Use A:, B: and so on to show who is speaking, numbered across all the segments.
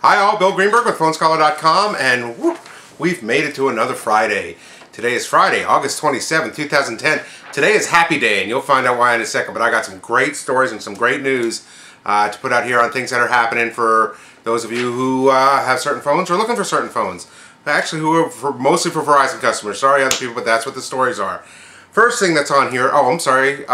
A: Hi all, Bill Greenberg with PhoneScholar.com, and whoop, we've made it to another Friday. Today is Friday, August 27, 2010. Today is Happy Day, and you'll find out why in a second, but I got some great stories and some great news to put out here on things that are happening for those of you who have certain phones or looking for certain phones. Actually, who are mostly for Verizon customers. Sorry other people, but that's what the stories are. First thing that's on here, oh, I'm sorry,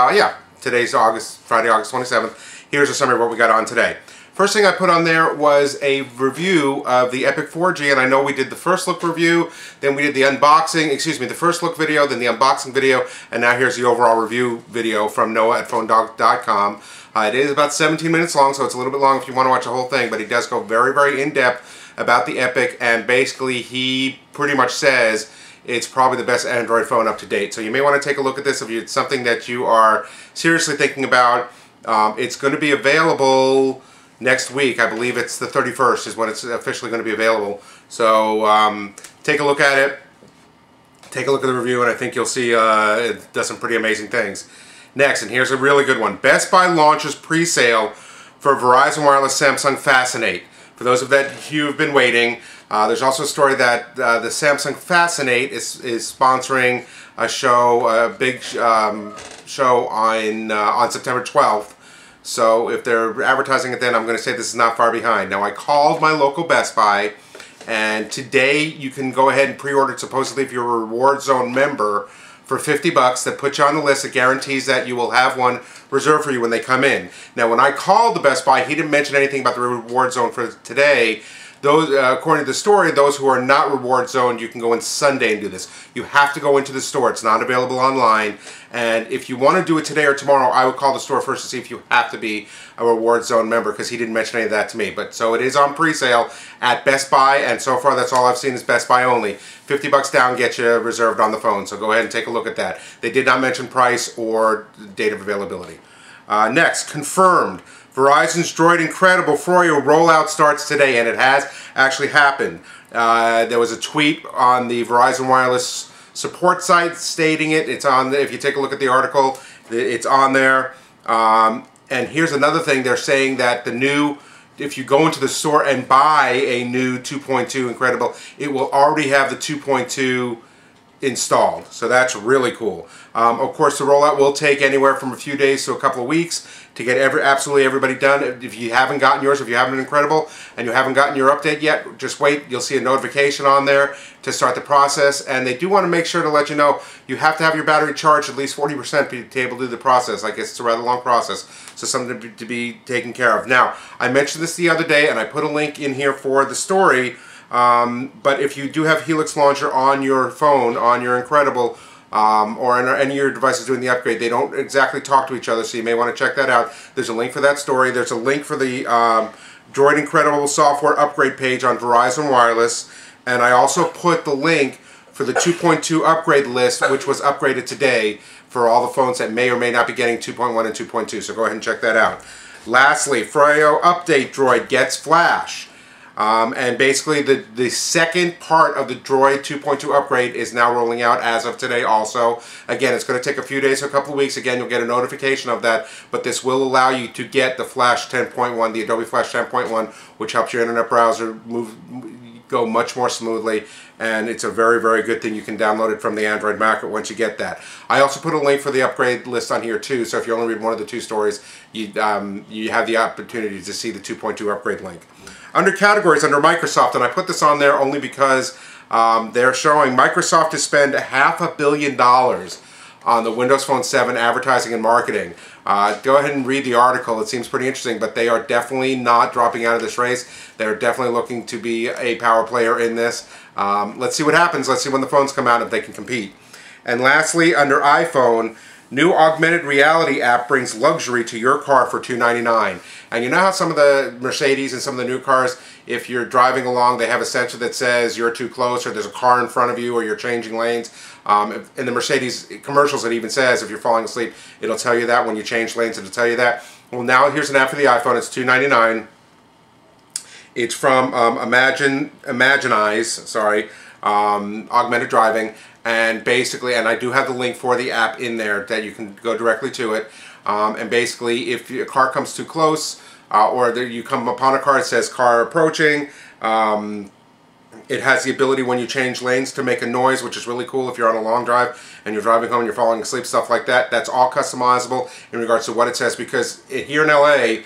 A: today's Friday, August 27th. Here's a summary of what we got on today. First thing I put on there was a review of the Epic 4G, and I know we did the first look review, then we did the unboxing, the first look video, then the unboxing video, and now here's the overall review video from Noah at PhoneDog.com. It is about 17 minutes long, so it's a little bit long if you want to watch the whole thing, but he does go very, very in-depth about the Epic, and basically he pretty much says it's probably the best Android phone up to date. So you may want to take a look at this if it's something that you are seriously thinking about. It's going to be available next week. I believe it's the 31st is when it's officially going to be available. So take a look at it. Take a look at the review, and I think you'll see it does some pretty amazing things. Next, and here's a really good one. Best Buy launches pre-sale for Verizon Wireless Samsung Fascinate. For those of you who've been waiting, there's also a story that the Samsung Fascinate is sponsoring a show, a big show on September 12th. So if they're advertising it then, I'm going to say this is not far behind. Now, I called my local Best Buy, and today you can go ahead and pre-order it, supposedly if you're a Reward Zone member, for $50 that puts you on the list. It guarantees that you will have one reserved for you when they come in. Now, when I called the Best Buy, he didn't mention anything about the Reward Zone for today. Those, according to the story, those who are not Reward Zoned, you can go in Sunday and do this. You have to go into the store. It's not available online. And if you want to do it today or tomorrow, I would call the store first to see if you have to be a Reward Zone member, because he didn't mention any of that to me. But so it is on pre-sale at Best Buy, and so far that's all I've seen is Best Buy only. $50 down gets you reserved on the phone, so go ahead and take a look at that. They did not mention price or date of availability. Next, confirmed. Verizon's Droid Incredible Froyo rollout starts today, and it has actually happened. There was a tweet on the Verizon Wireless support site stating it. It's on if you take a look at the article, it's on there. And here's another thing. They're saying that the new, if you go into the store and buy a new 2.2 Incredible, it will already have the 2.2 installed. So that's really cool. Of course, the rollout will take anywhere from a few days to a couple of weeks to get absolutely everybody done. If you haven't gotten yours, if you have an Incredible and you haven't gotten your update yet, just wait. You'll see a notification on there to start the process. And they do want to make sure to let you know you have to have your battery charged at least 40% to be able to do the process. I guess it's a rather long process, so something to be taken care of. Now, I mentioned this the other day, and I put a link in here for the story. But if you do have Helix Launcher on your phone, on your Incredible, or on any of your devices doing the upgrade, they don't exactly talk to each other, so you may want to check that out. There's a link for that story. There's a link for the Droid Incredible software upgrade page on Verizon Wireless, and I also put the link for the 2.2 upgrade list, which was upgraded today for all the phones that may or may not be getting 2.1 and 2.2, so go ahead and check that out. Lastly, Froyo update Droid gets Flash. And basically the second part of the Droid 2.2 upgrade is now rolling out as of today also. Again, it's going to take a few days, a couple of weeks. Again, you'll get a notification of that, but this will allow you to get the Flash 10.1, the Adobe Flash 10.1, which helps your internet browser go much more smoothly, and it's a very, very good thing. You can download it from the Android market once you get that. I also put a link for the upgrade list on here too, so if you only read one of the two stories, you have the opportunity to see the 2.2 upgrade link. Under categories, under Microsoft, and I put this on there only because they're showing Microsoft to spend $500 million on the Windows Phone 7 advertising and marketing. Go ahead and read the article. It seems pretty interesting, but they are definitely not dropping out of this race. They're definitely looking to be a power player in this. Let's see what happens. Let's see when the phones come out if they can compete. And lastly, under iPhone, new augmented reality app brings luxury to your car for $299. And you know how some of the Mercedes and some of the new cars, if you're driving along, they have a sensor that says you're too close, or there's a car in front of you, or you're changing lanes. In the Mercedes commercials, it even says if you're falling asleep, it'll tell you that. When you change lanes, it'll tell you that. Well, now here's an app for the iPhone. It's $299. It's from Augmented Driving. And basically, and I do have the link for the app in there that you can go directly to it. And basically, if your car comes too close, or you come upon a car, it says car approaching. It has the ability when you change lanes to make a noise, which is really cool if you're on a long drive and you're driving home and you're falling asleep, stuff like that. That's all customizable in regards to what it says, because here in LA,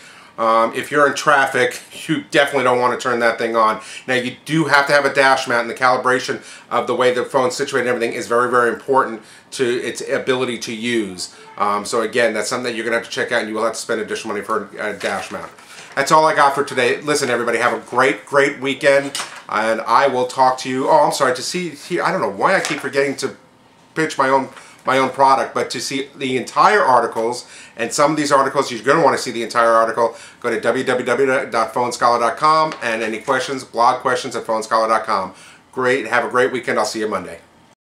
A: if you're in traffic, you definitely don't want to turn that thing on. Now, you do have to have a dash mount, and the calibration of the way the phone's situated and everything is very, very important to its ability to use. So again, that's something that you're going to have to check out, and you will have to spend additional money for a dash mount. That's all I got for today. Listen, everybody, have a great, great weekend, and I will talk to you. Oh, I'm sorry, to see here, I don't know why I keep forgetting to pitch my own product, but to see the entire articles, and some of these articles, you're going to want to see the entire article, go to www.phonescholar.com, and any questions, blog questions at phonescholar.com. Great, have a great weekend. I'll see you Monday.